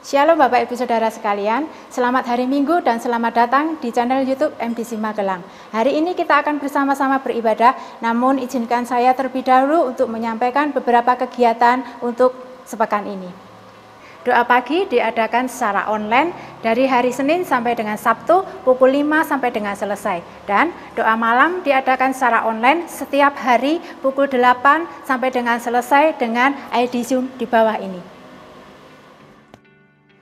Shalom Bapak Ibu Saudara sekalian, selamat hari Minggu dan selamat datang di channel YouTube MDC Magelang. Hari ini kita akan bersama-sama beribadah, namun izinkan saya terlebih dahulu untuk menyampaikan beberapa kegiatan untuk sepekan ini. Doa pagi diadakan secara online dari hari Senin sampai dengan Sabtu pukul 5 sampai dengan selesai. Dan doa malam diadakan secara online setiap hari pukul 8 sampai dengan selesai dengan ID Zoom di bawah ini.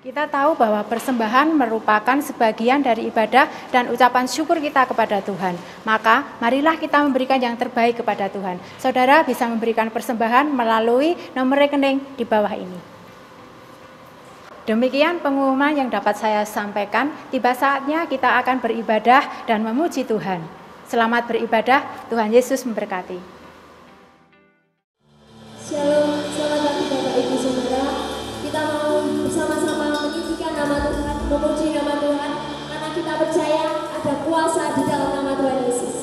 Kita tahu bahwa persembahan merupakan sebagian dari ibadah dan ucapan syukur kita kepada Tuhan. Maka marilah kita memberikan yang terbaik kepada Tuhan. Saudara bisa memberikan persembahan melalui nomor rekening di bawah ini. Demikian pengumuman yang dapat saya sampaikan. Tiba saatnya kita akan beribadah dan memuji Tuhan. Selamat beribadah, Tuhan Yesus memberkati. Shalom, selamat pagi Bapak Ibu Saudara. Kita mau bersama-sama meninggikan nama Tuhan, memuji nama Tuhan, karena kita percaya ada kuasa di dalam nama Tuhan Yesus.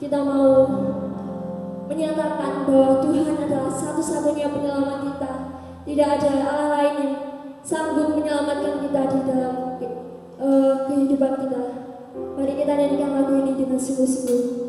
Kita mau menyatakan bahwa Tuhan adalah satu-satunya penyelamat kita. Tidak ada Allah lain yang sanggup menyelamatkan kita di dalam kehidupan kita. Mari kita nyanyikan lagu ini dengan sungguh-sungguh.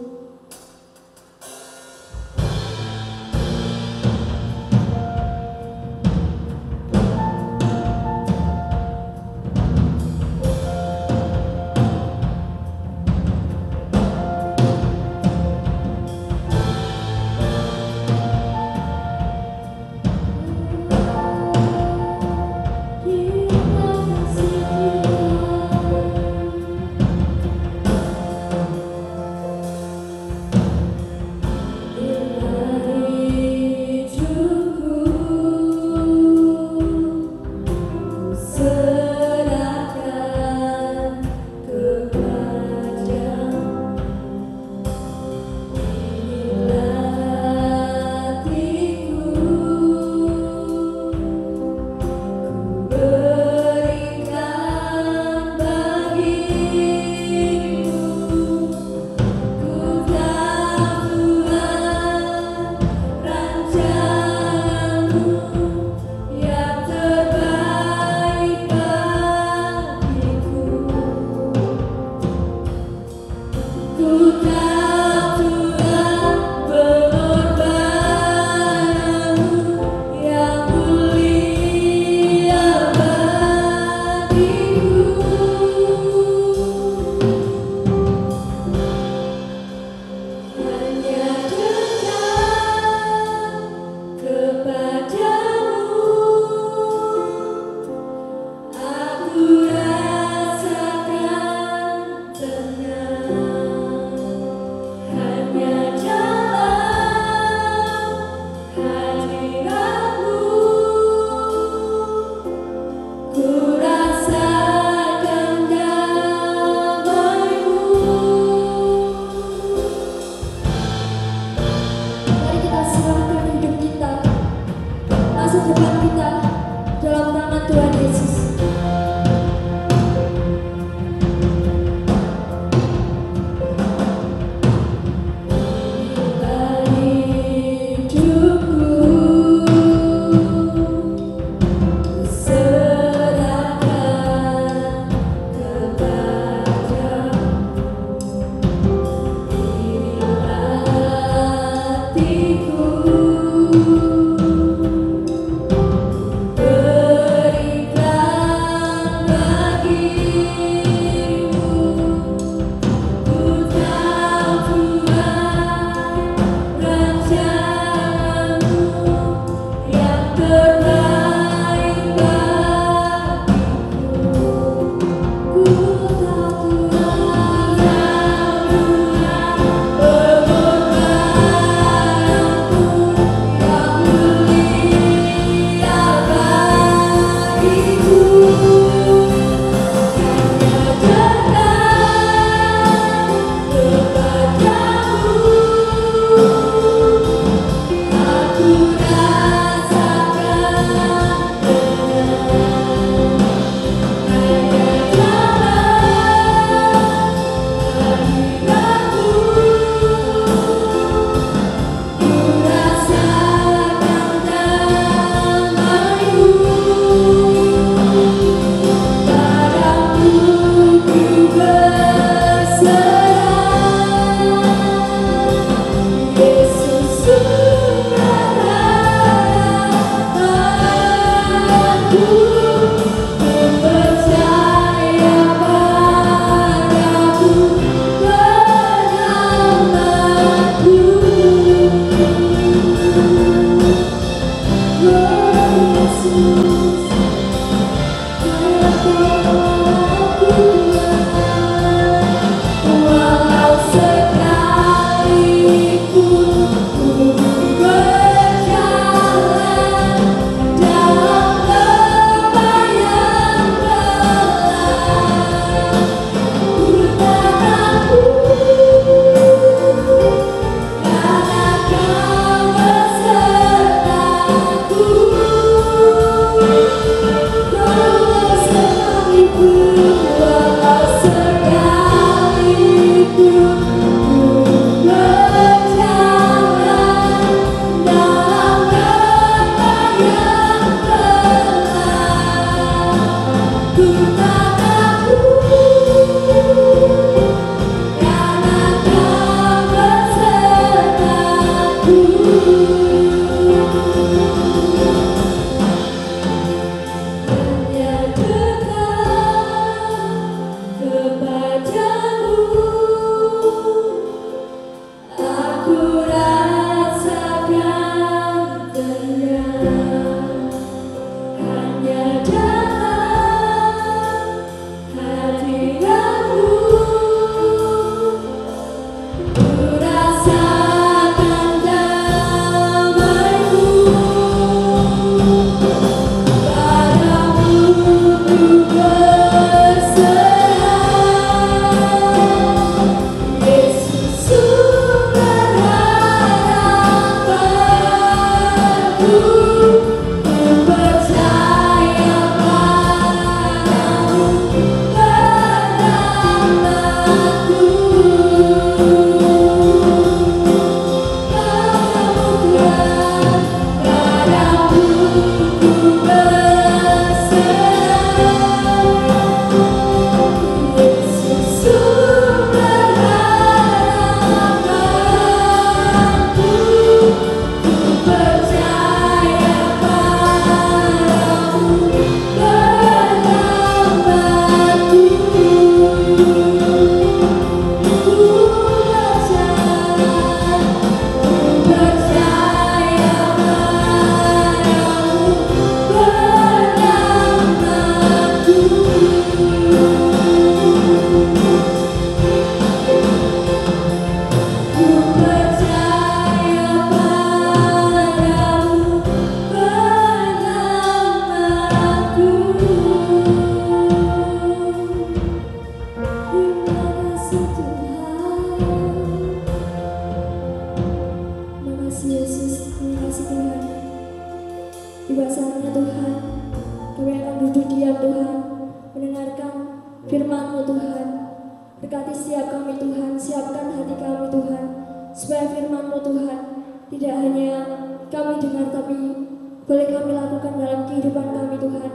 Tiba saatnya Tuhan, kami akan duduk diam Tuhan, mendengarkan firman-Mu Tuhan. Berkati setiap kami Tuhan, siapkan hati kami Tuhan, supaya firman-Mu Tuhan tidak hanya kami dengar, tapi boleh kami lakukan dalam kehidupan kami Tuhan.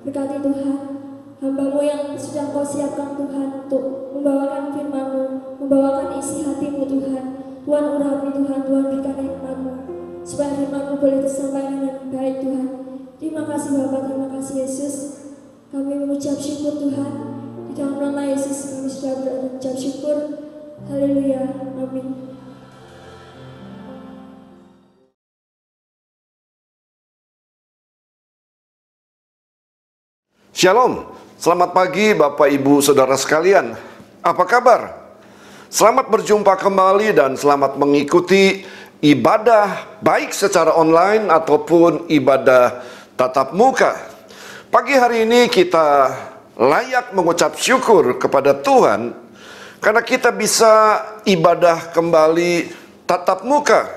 Berkati Tuhan, hamba-Mu yang sudah Kau siapkan Tuhan untuk membawakan firman-Mu, membawakan isi hati-Mu Tuhan. Tuhan urapi Tuhan, Tuhan berikan hikmat-Mu, supaya firman-Mu boleh tersampaikan dengan baik Tuhan. Terima kasih Bapa, terima kasih Yesus. Kami mengucap syukur Tuhan. Di dalam nama Yesus kami sudah berucap syukur. Haleluya, amin. Shalom, selamat pagi Bapak Ibu Saudara sekalian. Apa kabar? Selamat berjumpa kembali dan selamat mengikuti ibadah baik secara online ataupun ibadah tatap muka. Pagi hari ini kita layak mengucap syukur kepada Tuhan karena kita bisa ibadah kembali tatap muka.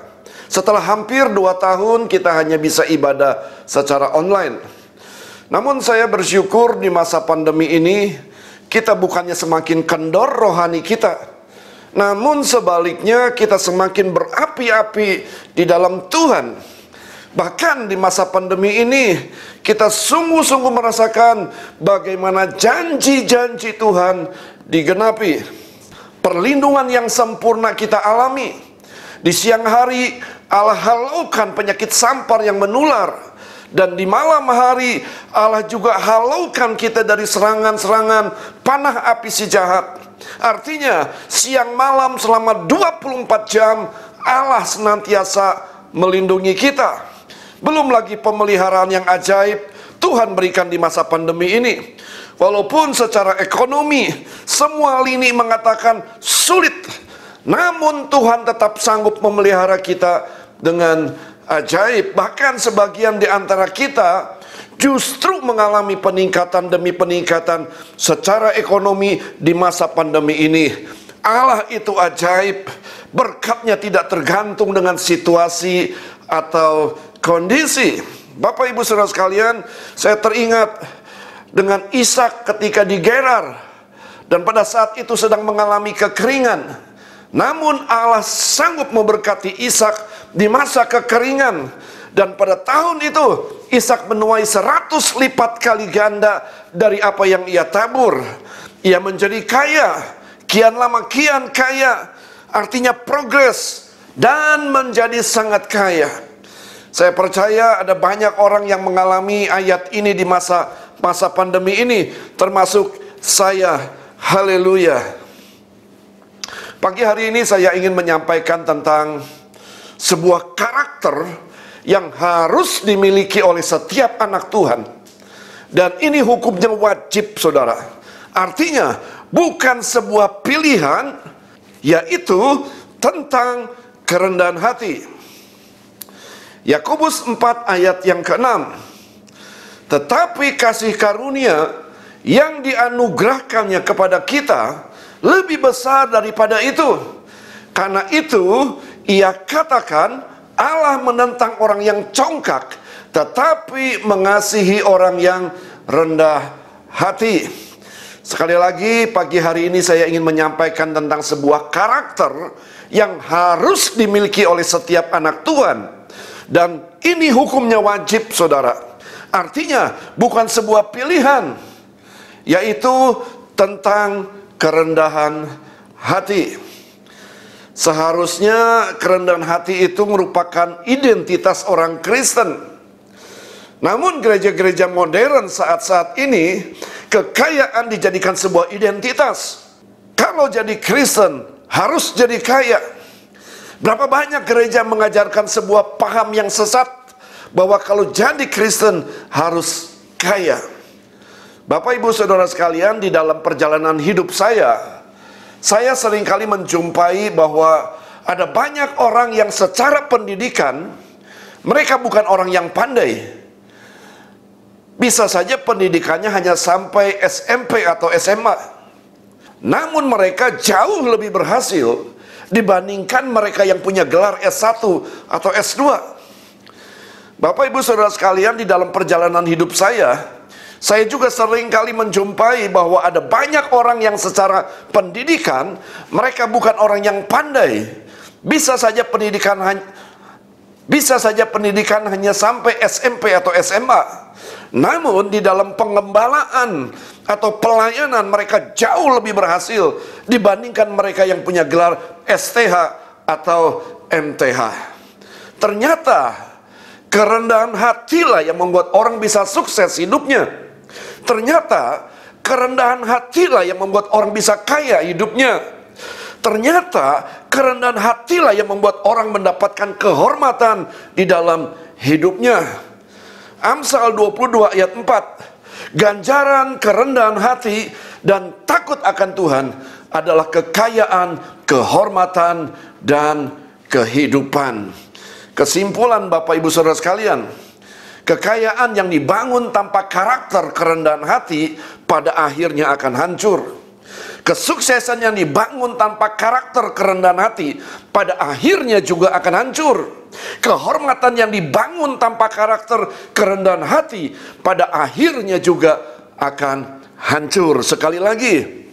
Setelah hampir 2 tahun kita hanya bisa ibadah secara online. Namun saya bersyukur di masa pandemi ini kita bukannya semakin kendor rohani kita, namun sebaliknya kita semakin berapi-api di dalam Tuhan. Bahkan di masa pandemi ini kita sungguh-sungguh merasakan bagaimana janji-janji Tuhan digenapi. Perlindungan yang sempurna kita alami. Di siang hari Allah halaukan penyakit sampar yang menular. Dan di malam hari Allah juga halaukan kita dari serangan-serangan panah api si jahat. Artinya siang malam selama 24 jam Allah senantiasa melindungi kita. Belum lagi pemeliharaan yang ajaib Tuhan berikan di masa pandemi ini. Walaupun secara ekonomi semua lini mengatakan sulit, namun Tuhan tetap sanggup memelihara kita dengan ajaib. Bahkan sebagian di antara kita justru mengalami peningkatan demi peningkatan secara ekonomi di masa pandemi ini. Allah itu ajaib. Berkatnya tidak tergantung dengan situasi atau kondisi. Bapak Ibu Saudara sekalian, saya teringat dengan Ishak ketika di Gerar, dan pada saat itu sedang mengalami kekeringan. Namun Allah sanggup memberkati Ishak di masa kekeringan. Dan pada tahun itu Ishak menuai 100 lipat kali ganda dari apa yang ia tabur. Ia menjadi kaya, kian lama kian kaya. Artinya progres dan menjadi sangat kaya. Saya percaya ada banyak orang yang mengalami ayat ini di masa pandemi ini, termasuk saya. Haleluya. Pagi hari ini saya ingin menyampaikan tentang sebuah karakter yang harus dimiliki oleh setiap anak Tuhan. Dan ini hukumnya wajib, saudara. Artinya bukan sebuah pilihan, yaitu tentang kerendahan hati. Yakobus 4 ayat yang ke-6. Tetapi kasih karunia yang dianugerahkannya kepada kita lebih besar daripada itu. Karena itu ia katakan, Allah menentang orang yang congkak, tetapi mengasihi orang yang rendah hati. Sekali lagi, pagi hari ini saya ingin menyampaikan tentang sebuah karakter yang harus dimiliki oleh setiap anak Tuhan. Dan ini hukumnya wajib, saudara. Artinya bukan sebuah pilihan, yaitu tentang kerendahan hati. Seharusnya kerendahan hati itu merupakan identitas orang Kristen. Namun gereja-gereja modern saat-saat ini, kekayaan dijadikan sebuah identitas. Kalau jadi Kristen, harus jadi kaya. Berapa banyak gereja mengajarkan sebuah paham yang sesat, bahwa kalau jadi Kristen harus kaya. Bapak, Ibu, Saudara sekalian, di dalam perjalanan hidup saya seringkali menjumpai bahwa ada banyak orang yang secara pendidikan, mereka bukan orang yang pandai. Bisa saja pendidikannya hanya sampai SMP atau SMA. Namun mereka jauh lebih berhasil dibandingkan mereka yang punya gelar S1 atau S2. Bapak, Ibu, Saudara sekalian, di dalam perjalanan hidup saya juga sering kali menjumpai bahwa ada banyak orang yang secara pendidikan, mereka bukan orang yang pandai. Bisa saja pendidikan hanya sampai SMP atau SMA. Namun di dalam pengembalaan atau pelayanan mereka jauh lebih berhasil dibandingkan mereka yang punya gelar STH atau MTH. Ternyata kerendahan hatilah yang membuat orang bisa sukses hidupnya. Ternyata kerendahan hatilah yang membuat orang bisa kaya hidupnya. Ternyata kerendahan hatilah yang membuat orang mendapatkan kehormatan di dalam hidupnya. Amsal 22 ayat 4. Ganjaran kerendahan hati dan takut akan Tuhan adalah kekayaan, kehormatan, dan kehidupan. Kesimpulan, Bapak, Ibu, Saudara sekalian, kekayaan yang dibangun tanpa karakter kerendahan hati pada akhirnya akan hancur. Kesuksesan yang dibangun tanpa karakter kerendahan hati pada akhirnya juga akan hancur. Kehormatan yang dibangun tanpa karakter kerendahan hati pada akhirnya juga akan hancur. Sekali lagi,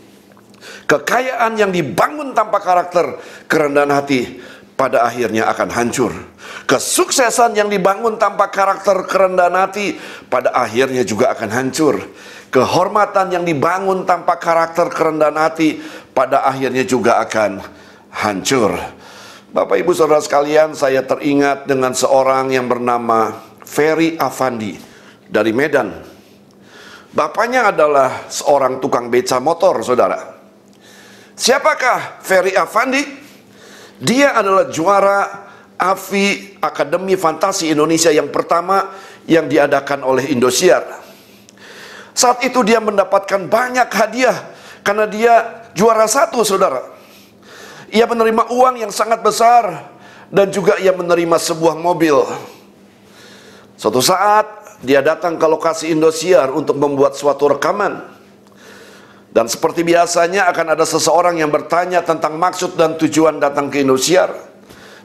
kekayaan yang dibangun tanpa karakter kerendahan hati pada akhirnya akan hancur. Kesuksesan yang dibangun tanpa karakter kerendahan hati pada akhirnya juga akan hancur. Kehormatan yang dibangun tanpa karakter kerendahan hati pada akhirnya juga akan hancur. Bapak, Ibu, Saudara sekalian, saya teringat dengan seorang yang bernama Ferry Afandi dari Medan. Bapaknya adalah seorang tukang beca motor, saudara. Siapakah Ferry Afandi? Dia adalah juara AFI, Akademi Fantasi Indonesia yang pertama yang diadakan oleh Indosiar. Saat itu dia mendapatkan banyak hadiah karena dia juara 1, saudara. Ia menerima uang yang sangat besar dan juga ia menerima sebuah mobil. Suatu saat dia datang ke lokasi Indosiar untuk membuat suatu rekaman. Dan seperti biasanya akan ada seseorang yang bertanya tentang maksud dan tujuan datang ke Indosiar.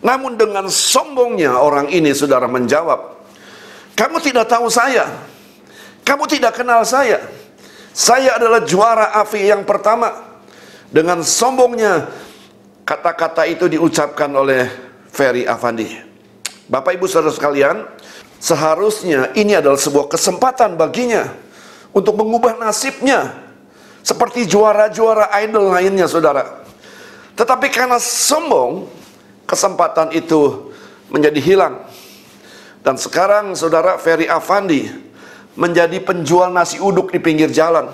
Namun dengan sombongnya orang ini, saudara, menjawab, "Kamu tidak tahu saya. Kamu tidak kenal saya. Saya adalah juara AFI yang pertama." Dengan sombongnya kata-kata itu diucapkan oleh Ferry Afandi. Bapak, Ibu, Saudara sekalian, seharusnya ini adalah sebuah kesempatan baginya untuk mengubah nasibnya seperti juara-juara idol lainnya, saudara. Tetapi karena sombong, kesempatan itu menjadi hilang. Dan sekarang, saudara, Ferry Afandi menjadi penjual nasi uduk di pinggir jalan.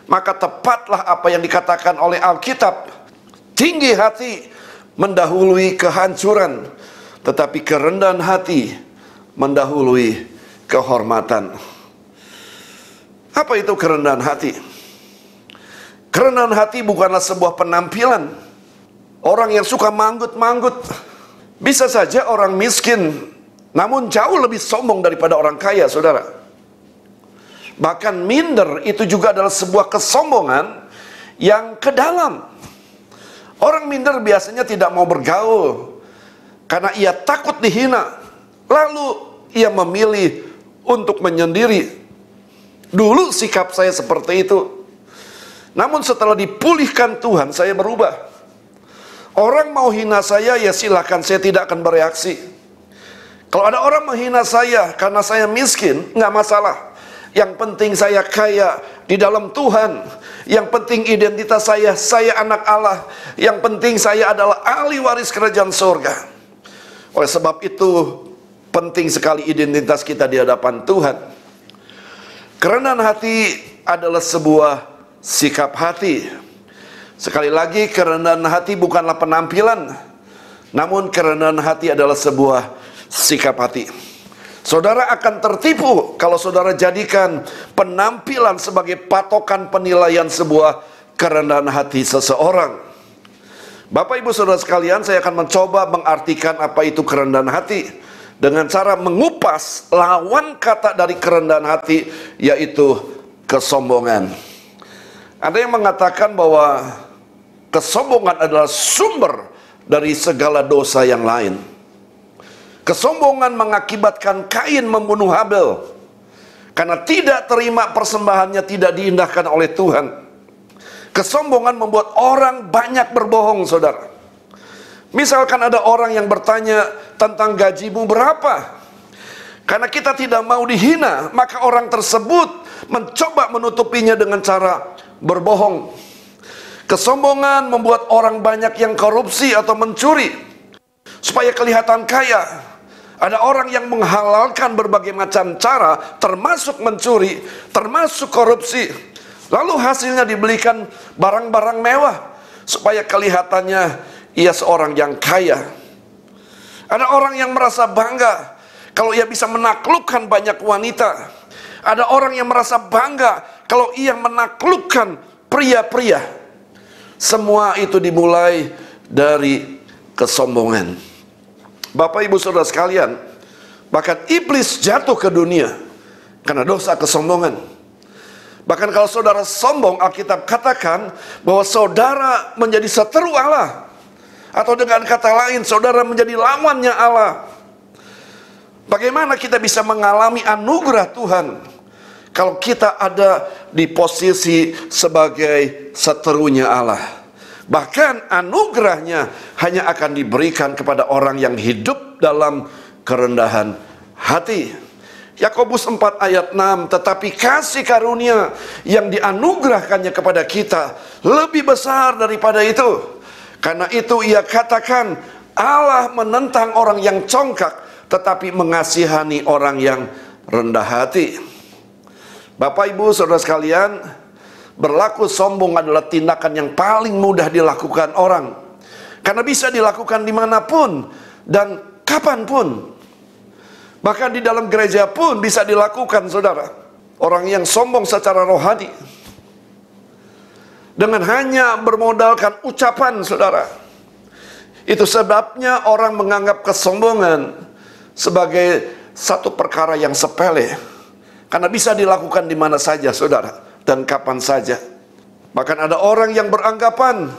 Maka tepatlah apa yang dikatakan oleh Alkitab. Tinggi hati mendahului kehancuran, tetapi kerendahan hati mendahului kehormatan. Apa itu kerendahan hati? Kerendahan hati bukanlah sebuah penampilan. Orang yang suka manggut-manggut. Bisa saja orang miskin, namun jauh lebih sombong daripada orang kaya, saudara. Bahkan minder itu juga adalah sebuah kesombongan yang ke dalam. Orang minder biasanya tidak mau bergaul karena ia takut dihina. Lalu ia memilih untuk menyendiri. Dulu sikap saya seperti itu. Namun setelah dipulihkan Tuhan, saya berubah. Orang mau hina saya, ya silakan, saya tidak akan bereaksi. Kalau ada orang menghina saya karena saya miskin, nggak masalah. Yang penting saya kaya di dalam Tuhan. Yang penting identitas saya anak Allah. Yang penting saya adalah ahli waris kerajaan surga. Oleh sebab itu, penting sekali identitas kita di hadapan Tuhan. Kerendahan hati adalah sebuah sikap hati. Sekali lagi, kerendahan hati bukanlah penampilan, namun kerendahan hati adalah sebuah sikap hati. Saudara akan tertipu kalau saudara jadikan penampilan sebagai patokan penilaian sebuah kerendahan hati seseorang. Bapak ibu saudara sekalian, saya akan mencoba mengartikan apa itu kerendahan hati dengan cara mengupas lawan kata dari kerendahan hati, yaitu kesombongan. Ada yang mengatakan bahwa kesombongan adalah sumber dari segala dosa yang lain. Kesombongan mengakibatkan Kain membunuh Habel karena tidak terima persembahannya tidak diindahkan oleh Tuhan. Kesombongan membuat orang banyak berbohong, saudara. Misalkan ada orang yang bertanya tentang gajimu berapa. Karena kita tidak mau dihina, maka orang tersebut mencoba menutupinya dengan cara berbohong. Kesombongan membuat orang banyak yang korupsi atau mencuri supaya kelihatan kaya. Ada orang yang menghalalkan berbagai macam cara, termasuk mencuri, termasuk korupsi. Lalu hasilnya dibelikan barang-barang mewah supaya kelihatannya ia seorang yang kaya. Ada orang yang merasa bangga kalau ia bisa menaklukkan banyak wanita. Ada orang yang merasa bangga kalau ia menaklukkan pria-pria. Semua itu dimulai dari kesombongan. Bapak ibu saudara sekalian, bahkan iblis jatuh ke dunia karena dosa kesombongan. Bahkan kalau saudara sombong, Alkitab katakan bahwa saudara menjadi seteru Allah. Atau dengan kata lain, saudara menjadi lawannya Allah. Bagaimana kita bisa mengalami anugerah Tuhan kalau kita ada di posisi sebagai seterunya Allah? Bahkan anugerahnya hanya akan diberikan kepada orang yang hidup dalam kerendahan hati. Yakobus 4 ayat 6, tetapi kasih karunia yang dianugerahkannya kepada kita lebih besar daripada itu. Karena itu ia katakan, Allah menentang orang yang congkak, tetapi mengasihani orang yang rendah hati. Bapak ibu saudara sekalian, berlaku sombong adalah tindakan yang paling mudah dilakukan orang. Karena bisa dilakukan dimanapun dan kapanpun. Bahkan di dalam gereja pun bisa dilakukan, saudara. Orang yang sombong secara rohani, dengan hanya bermodalkan ucapan, saudara. Itu sebabnya orang menganggap kesombongan sebagai satu perkara yang sepele. Karena bisa dilakukan di mana saja, saudara, dan kapan saja. Bahkan ada orang yang beranggapan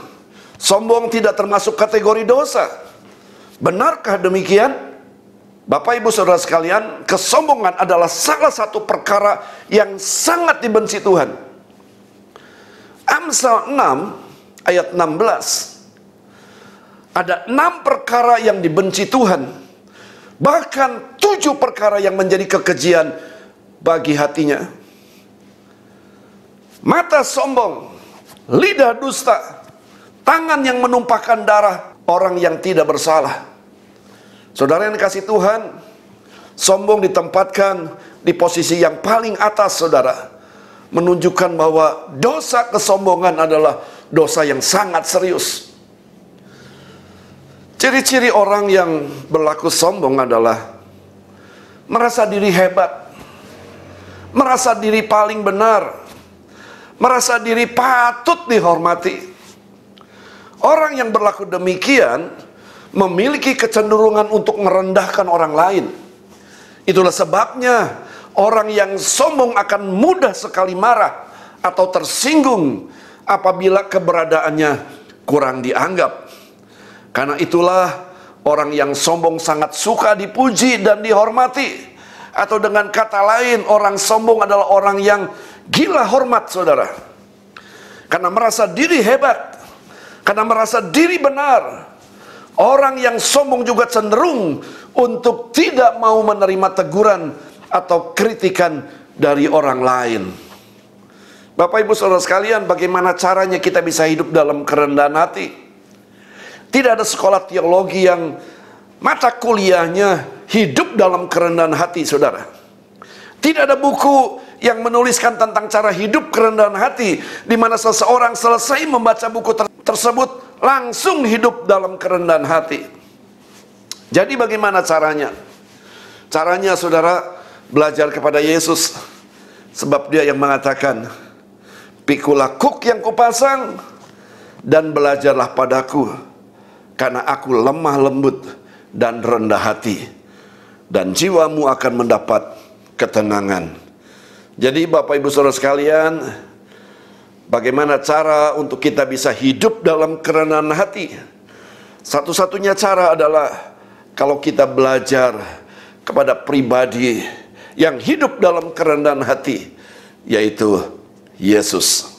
sombong tidak termasuk kategori dosa. Benarkah demikian? Bapak ibu saudara sekalian, kesombongan adalah salah satu perkara yang sangat dibenci Tuhan. Amsal 6 ayat 16. Ada 6 perkara yang dibenci Tuhan. Bahkan 7 perkara yang menjadi kekejian bagi hatinya. Mata sombong, lidah dusta, tangan yang menumpahkan darah orang yang tidak bersalah. Saudara yang dikasih Tuhan, sombong ditempatkan di posisi yang paling atas, saudara. Menunjukkan bahwa dosa kesombongan adalah dosa yang sangat serius. Ciri-ciri orang yang berlaku sombong adalah merasa diri hebat, merasa diri paling benar, merasa diri patut dihormati. Orang yang berlaku demikian memiliki kecenderungan untuk merendahkan orang lain. Itulah sebabnya orang yang sombong akan mudah sekali marah atau tersinggung apabila keberadaannya kurang dianggap. Karena itulah orang yang sombong sangat suka dipuji dan dihormati. Atau dengan kata lain, orang sombong adalah orang yang gila hormat, saudara. Karena merasa diri hebat, karena merasa diri benar. Orang yang sombong juga cenderung untuk tidak mau menerima teguran atau kritikan dari orang lain. Bapak Ibu Saudara sekalian, bagaimana caranya kita bisa hidup dalam kerendahan hati? Tidak ada sekolah teologi yang mata kuliahnya hidup dalam kerendahan hati, saudara. Tidak ada buku yang menuliskan tentang cara hidup kerendahan hati, di mana seseorang selesai membaca buku tersebut langsung hidup dalam kerendahan hati. Jadi bagaimana caranya? Caranya, saudara, belajar kepada Yesus. Sebab Dia yang mengatakan, "Pikulah kuk yang kupasang dan belajarlah padaku, karena aku lemah lembut dan rendah hati, dan jiwamu akan mendapat ketenangan." Jadi Bapak Ibu Saudara sekalian, bagaimana cara untuk kita bisa hidup dalam kerendahan hati? Satu-satunya cara adalah kalau kita belajar kepada pribadi yang hidup dalam kerendahan hati, yaitu Yesus.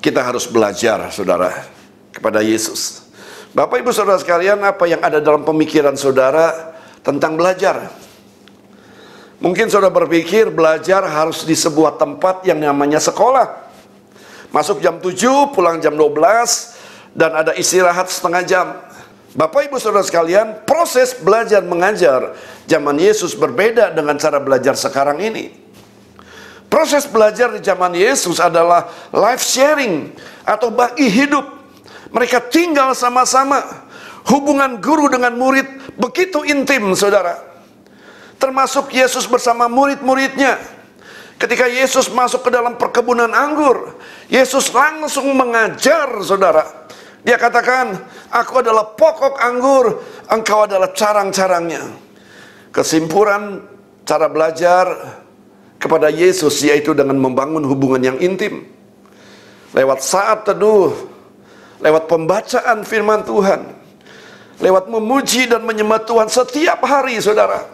Kita harus belajar, saudara, kepada Yesus. Bapak Ibu Saudara sekalian, apa yang ada dalam pemikiran saudara tentang belajar? Mungkin saudara berpikir belajar harus di sebuah tempat yang namanya sekolah. Masuk jam 7, pulang jam 12, dan ada istirahat setengah jam. Bapak Ibu Saudara sekalian, proses belajar mengajar zaman Yesus berbeda dengan cara belajar sekarang ini. Proses belajar di zaman Yesus adalah life sharing atau bagi hidup. Mereka tinggal sama-sama. Hubungan guru dengan murid begitu intim, saudara. Termasuk Yesus bersama murid-muridnya. Ketika Yesus masuk ke dalam perkebunan anggur, Yesus langsung mengajar, saudara. Dia katakan, "Aku adalah pokok anggur, engkau adalah carang-carangnya." Kesimpulan cara belajar kepada Yesus yaitu dengan membangun hubungan yang intim. Lewat saat teduh, lewat pembacaan firman Tuhan, lewat memuji dan menyembah Tuhan setiap hari, saudara.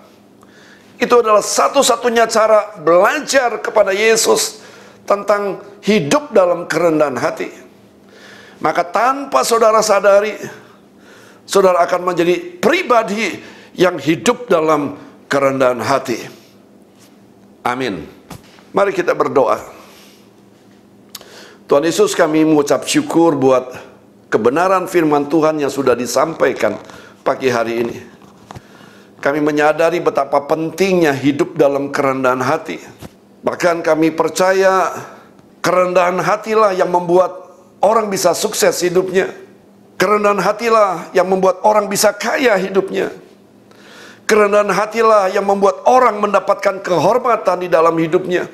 Itu adalah satu-satunya cara belajar kepada Yesus tentang hidup dalam kerendahan hati. Maka tanpa saudara sadari, saudara akan menjadi pribadi yang hidup dalam kerendahan hati. Amin. Mari kita berdoa. Tuhan Yesus, kami mengucap syukur buat kebenaran firman Tuhan yang sudah disampaikan pagi hari ini. Kami menyadari betapa pentingnya hidup dalam kerendahan hati. Bahkan kami percaya kerendahan hatilah yang membuat orang bisa sukses hidupnya. Kerendahan hatilah yang membuat orang bisa kaya hidupnya. Kerendahan hatilah yang membuat orang mendapatkan kehormatan di dalam hidupnya.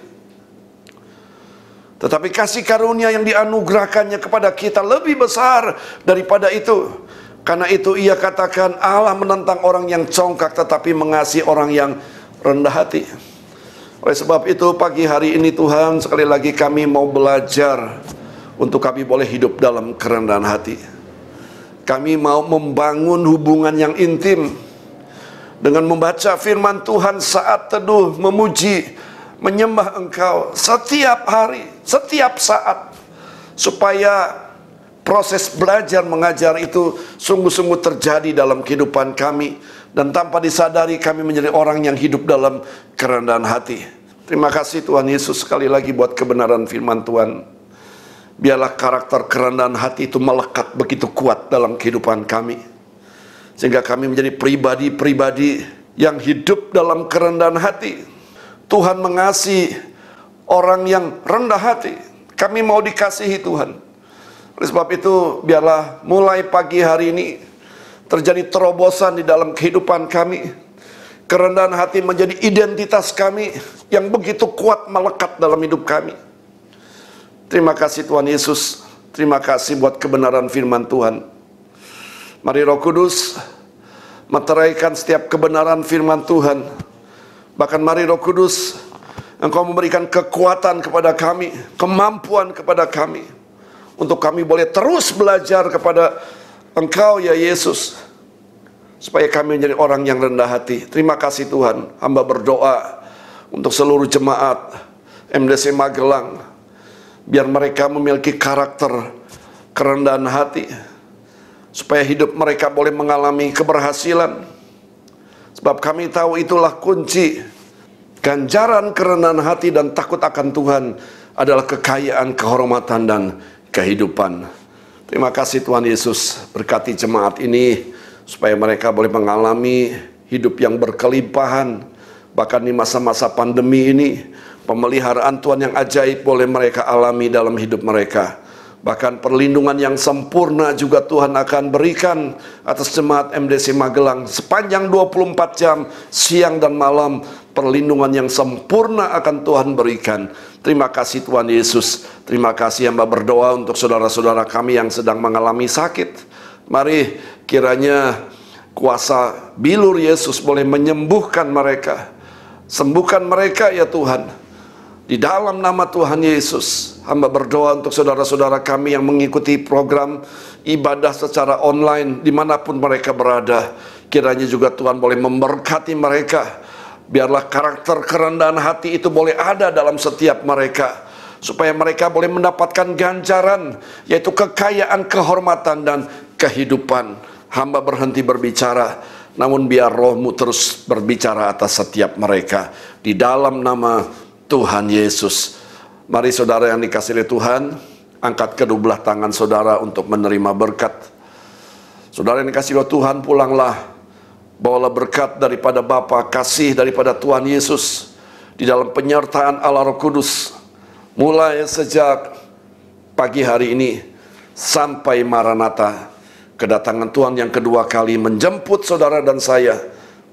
Tetapi kasih karunia yang dianugerahkannya kepada kita lebih besar daripada itu. Karena itu ia katakan, Allah menentang orang yang congkak tetapi mengasihi orang yang rendah hati. Oleh sebab itu pagi hari ini Tuhan, sekali lagi kami mau belajar untuk kami boleh hidup dalam kerendahan hati. Kami mau membangun hubungan yang intim dengan membaca firman Tuhan saat teduh, memuji, menyembah Engkau setiap hari, setiap saat, supaya proses belajar mengajar itu sungguh-sungguh terjadi dalam kehidupan kami, dan tanpa disadari kami menjadi orang yang hidup dalam kerendahan hati. Terima kasih Tuhan Yesus sekali lagi buat kebenaran firman Tuhan. Biarlah karakter kerendahan hati itu melekat begitu kuat dalam kehidupan kami, sehingga kami menjadi pribadi-pribadi yang hidup dalam kerendahan hati. Tuhan mengasihi orang yang rendah hati. Kami mau dikasihi Tuhan. Oleh sebab itu, biarlah mulai pagi hari ini terjadi terobosan di dalam kehidupan kami. Kerendahan hati menjadi identitas kami yang begitu kuat melekat dalam hidup kami. Terima kasih Tuhan Yesus. Terima kasih buat kebenaran firman Tuhan. Mari Roh Kudus meteraikan setiap kebenaran firman Tuhan. Bahkan mari Roh Kudus, Engkau memberikan kekuatan kepada kami, kemampuan kepada kami, untuk kami boleh terus belajar kepada Engkau ya Yesus, supaya kami menjadi orang yang rendah hati. Terima kasih Tuhan. Hamba berdoa untuk seluruh jemaat MDC Magelang, biar mereka memiliki karakter kerendahan hati, supaya hidup mereka boleh mengalami keberhasilan. Sebab kami tahu itulah kunci. Ganjaran kerendahan hati dan takut akan Tuhan adalah kekayaan, kehormatan, dan kehidupan. Terima kasih Tuhan Yesus. Berkati jemaat ini supaya mereka boleh mengalami hidup yang berkelimpahan. Bahkan di masa-masa pandemi ini, pemeliharaan Tuhan yang ajaib boleh mereka alami dalam hidup mereka. Bahkan perlindungan yang sempurna juga Tuhan akan berikan atas jemaat MDC Magelang sepanjang 24 jam, siang dan malam. Perlindungan yang sempurna akan Tuhan berikan. Terima kasih Tuhan Yesus. Terima kasih hamba berdoa untuk saudara-saudara kami yang sedang mengalami sakit. Mari kiranya kuasa bilur Yesus boleh menyembuhkan mereka. Sembuhkan mereka ya Tuhan. Di dalam nama Tuhan Yesus, hamba berdoa untuk saudara-saudara kami yang mengikuti program ibadah secara online dimanapun mereka berada. Kiranya juga Tuhan boleh memberkati mereka. Biarlah karakter kerendahan hati itu boleh ada dalam setiap mereka, supaya mereka boleh mendapatkan ganjaran, yaitu kekayaan, kehormatan, dan kehidupan. Hamba berhenti berbicara, namun biar Roh-Mu terus berbicara atas setiap mereka. Di dalam nama Tuhan Yesus. Mari saudara yang dikasihi oleh Tuhan, angkat kedua belah tangan saudara untuk menerima berkat. Saudara yang dikasihi oleh Tuhan, pulanglah, bawalah berkat daripada Bapa, kasih daripada Tuhan Yesus, di dalam penyertaan Allah Roh Kudus, mulai sejak pagi hari ini sampai Maranatha, kedatangan Tuhan yang kedua kali menjemput saudara dan saya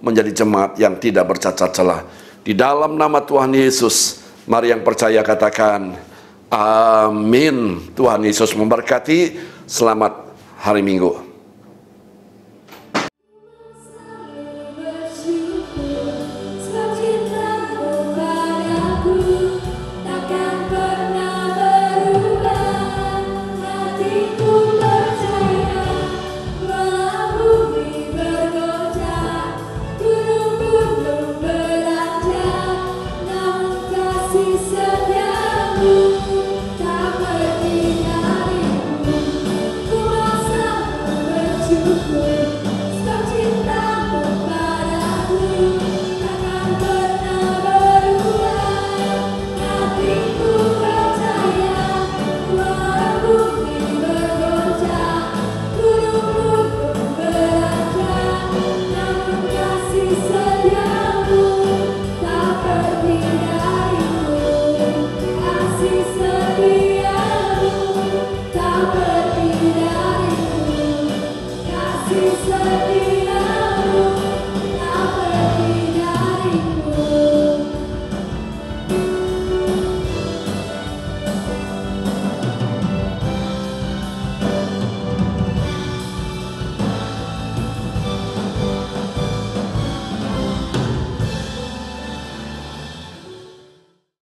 menjadi jemaat yang tidak bercacat celah. Di dalam nama Tuhan Yesus, mari yang percaya katakan, amin. Tuhan Yesus memberkati. Selamat hari Minggu.